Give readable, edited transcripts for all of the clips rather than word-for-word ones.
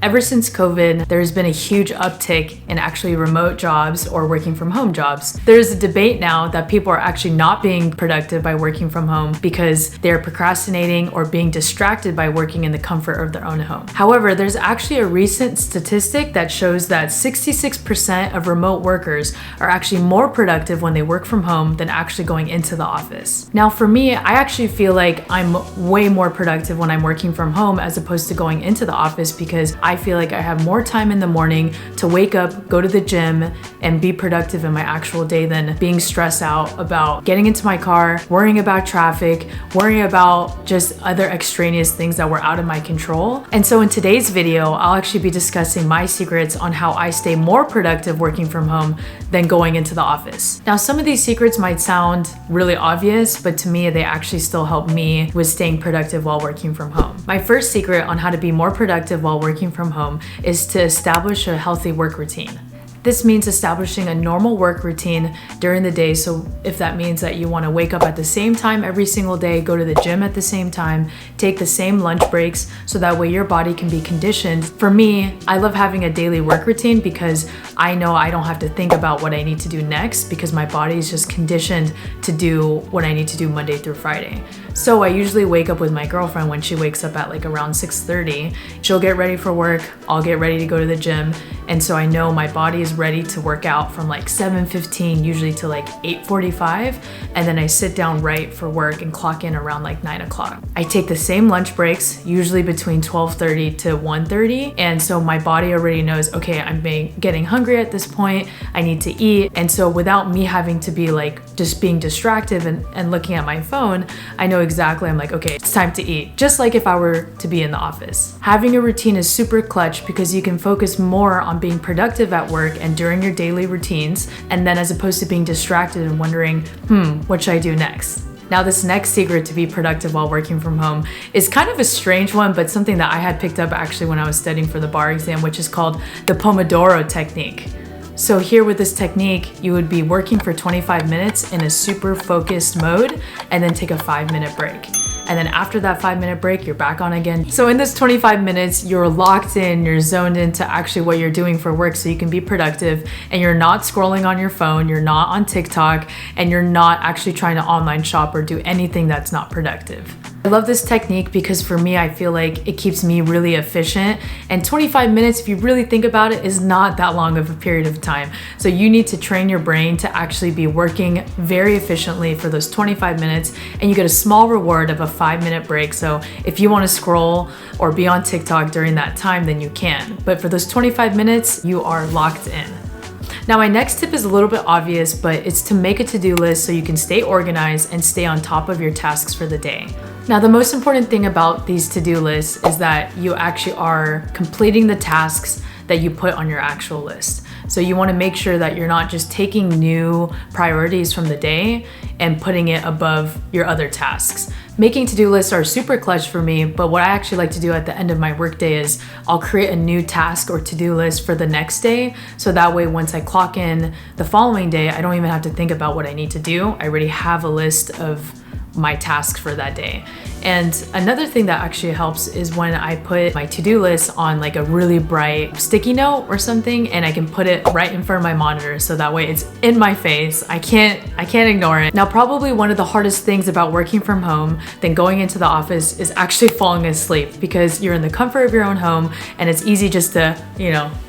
Ever since COVID, there's been a huge uptick in actually remote jobs or working from home jobs. There's a debate now that people are actually not being productive by working from home because they're procrastinating or being distracted by working in the comfort of their own home. However, there's actually a recent statistic that shows that 66% of remote workers are actually more productive when they work from home than actually going into the office. Now, for me, I actually feel like I'm way more productive when I'm working from home as opposed to going into the office because I feel like I have more time in the morning to wake up, go to the gym, and be productive in my actual day than being stressed out about getting into my car, worrying about traffic, worrying about just other extraneous things that were out of my control. And so in today's video, I'll actually be discussing my secrets on how I stay more productive working from home than going into the office. Now, some of these secrets might sound really obvious, but to me, they actually still help me with staying productive while working from home. My first secret on how to be more productive while working from home is to establish a healthy work routine. This means establishing a normal work routine during the day. So if that means that you want to wake up at the same time every single day, go to the gym at the same time, take the same lunch breaks, so that way your body can be conditioned. For me, I love having a daily work routine because I know I don't have to think about what I need to do next because my body is just conditioned to do what I need to do Monday through Friday. So I usually wake up with my girlfriend when she wakes up at like around 6:30. She'll get ready for work, I'll get ready to go to the gym. And so I know my body is ready to work out from like 7:15 usually to like 8:45. And then I sit down right for work and clock in around like 9 o'clock. I take the same lunch breaks, usually between 12:30 to 1:30. And so my body already knows, okay, I'm getting hungry at this point, I need to eat. And so without me having to be like just being distracted and looking at my phone, I know exactly, I'm like, okay, it's time to eat. Just like if I were to be in the office. Having a routine is super clutch because you can focus more on being productive at work and during your daily routines, and then as opposed to being distracted and wondering, what should I do next? Now, this next secret to be productive while working from home is kind of a strange one, but something that I had picked up actually when I was studying for the bar exam, which is called the Pomodoro Technique. So here with this technique, you would be working for 25 minutes in a super focused mode and then take a 5-minute break. And then after that 5-minute break, you're back on again. So in this 25 minutes, you're locked in, you're zoned into actually what you're doing for work so you can be productive, and you're not scrolling on your phone, you're not on TikTok, and you're not actually trying to online shop or do anything that's not productive. I love this technique because for me, I feel like it keeps me really efficient, and 25 minutes, if you really think about it, is not that long of a period of time. So you need to train your brain to actually be working very efficiently for those 25 minutes, and you get a small reward of a 5-minute break. So if you want to scroll or be on TikTok during that time, then you can. But for those 25 minutes, you are locked in. Now, my next tip is a little bit obvious, but it's to make a to-do list so you can stay organized and stay on top of your tasks for the day. Now, the most important thing about these to-do lists is that you actually are completing the tasks that you put on your actual list. So you want to make sure that you're not just taking new priorities from the day and putting it above your other tasks. Making to-do lists are super clutch for me, but what I actually like to do at the end of my workday is I'll create a new task or to-do list for the next day. So that way, once I clock in the following day, I don't even have to think about what I need to do. I already have a list of my tasks for that day. And another thing that actually helps is when I put my to-do list on like a really bright sticky note or something, and I can put it right in front of my monitor so that way it's in my face. I can't ignore it. Now, probably one of the hardest things about working from home than going into the office is actually falling asleep because you're in the comfort of your own home and it's easy just to,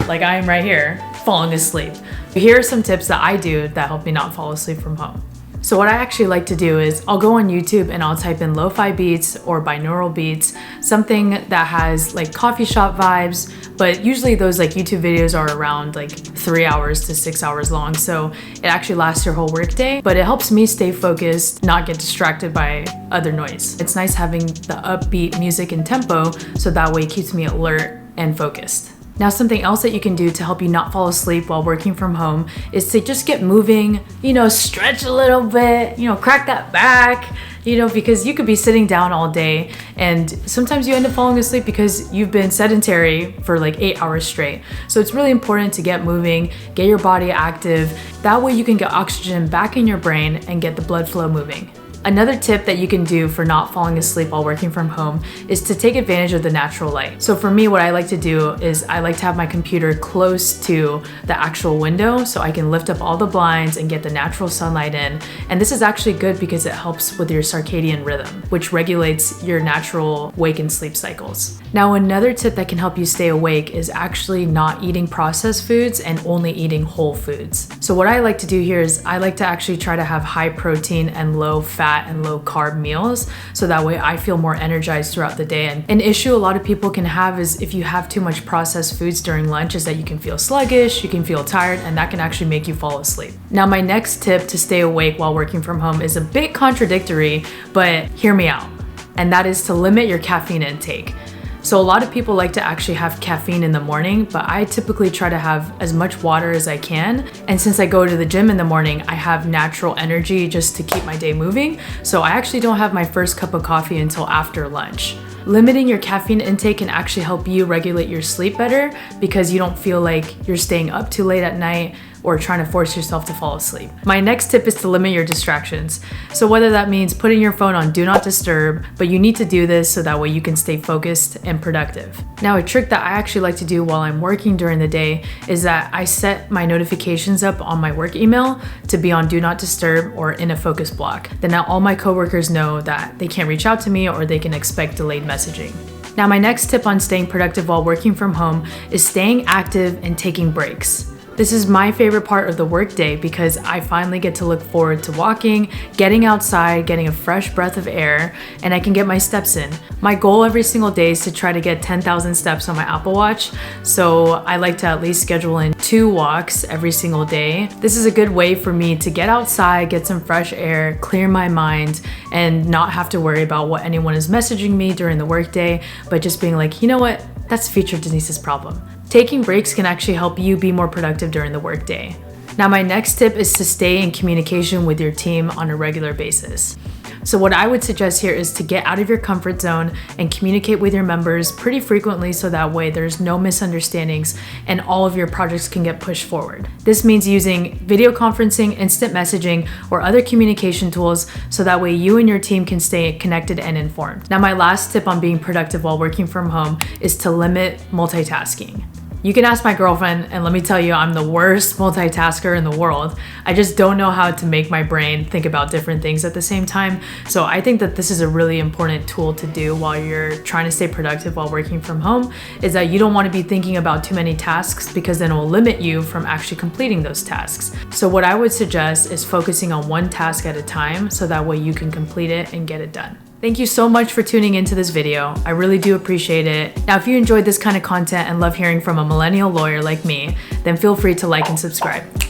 like I am right here, falling asleep. Here are some tips that I do that help me not fall asleep from home. So what I actually like to do is I'll go on YouTube and I'll type in lo-fi beats or binaural beats, something that has like coffee shop vibes, but usually those like YouTube videos are around like 3 hours to 6 hours long. So it actually lasts your whole workday, but it helps me stay focused, not get distracted by other noise. It's nice having the upbeat music and tempo, so that way it keeps me alert and focused. Now, something else that you can do to help you not fall asleep while working from home is to just get moving, stretch a little bit, crack that back, because you could be sitting down all day and sometimes you end up falling asleep because you've been sedentary for like 8 hours straight. So it's really important to get moving, get your body active. That way you can get oxygen back in your brain and get the blood flow moving. Another tip that you can do for not falling asleep while working from home is to take advantage of the natural light. So for me, what I like to do is I like to have my computer close to the actual window so I can lift up all the blinds and get the natural sunlight in. And this is actually good because it helps with your circadian rhythm, which regulates your natural wake and sleep cycles. Now, another tip that can help you stay awake is actually not eating processed foods and only eating whole foods. So what I like to do here is I like to actually try to have high protein and low fat and low carb meals, so that way I feel more energized throughout the day. And an issue a lot of people can have is if you have too much processed foods during lunch is that you can feel sluggish, you can feel tired, and that can actually make you fall asleep. Now, my next tip to stay awake while working from home is a bit contradictory, but hear me out. And that is to limit your caffeine intake. So a lot of people like to actually have caffeine in the morning, but I typically try to have as much water as I can. And since I go to the gym in the morning, I have natural energy just to keep my day moving. So I actually don't have my first cup of coffee until after lunch. Limiting your caffeine intake can actually help you regulate your sleep better because you don't feel like you're staying up too late at night or trying to force yourself to fall asleep. My next tip is to limit your distractions. So whether that means putting your phone on do not disturb, but you need to do this so that way you can stay focused and productive. Now, a trick that I actually like to do while I'm working during the day is that I set my notifications up on my work email to be on do not disturb or in a focus block. Then now all my coworkers know that they can't reach out to me or they can expect delayed messaging. Now, my next tip on staying productive while working from home is staying active and taking breaks. This is my favorite part of the workday because I finally get to look forward to walking, getting outside, getting a fresh breath of air, and I can get my steps in. My goal every single day is to try to get 10,000 steps on my Apple Watch, so I like to at least schedule in 2 walks every single day. This is a good way for me to get outside, get some fresh air, clear my mind, and not have to worry about what anyone is messaging me during the workday, but just being like, you know what? That's future Denise's problem. Taking breaks can actually help you be more productive during the workday. Now, my next tip is to stay in communication with your team on a regular basis. So what I would suggest here is to get out of your comfort zone and communicate with your members pretty frequently so that way there's no misunderstandings and all of your projects can get pushed forward. This means using video conferencing, instant messaging, or other communication tools so that way you and your team can stay connected and informed. Now, my last tip on being productive while working from home is to limit multitasking. You can ask my girlfriend, and let me tell you, I'm the worst multitasker in the world. I just don't know how to make my brain think about different things at the same time. So I think that this is a really important tool to do while you're trying to stay productive while working from home, is that you don't want to be thinking about too many tasks because then it will limit you from actually completing those tasks. So what I would suggest is focusing on one task at a time so that way you can complete it and get it done. Thank you so much for tuning into this video. I really do appreciate it. Now, if you enjoyed this kind of content and love hearing from a millennial lawyer like me, then feel free to like and subscribe.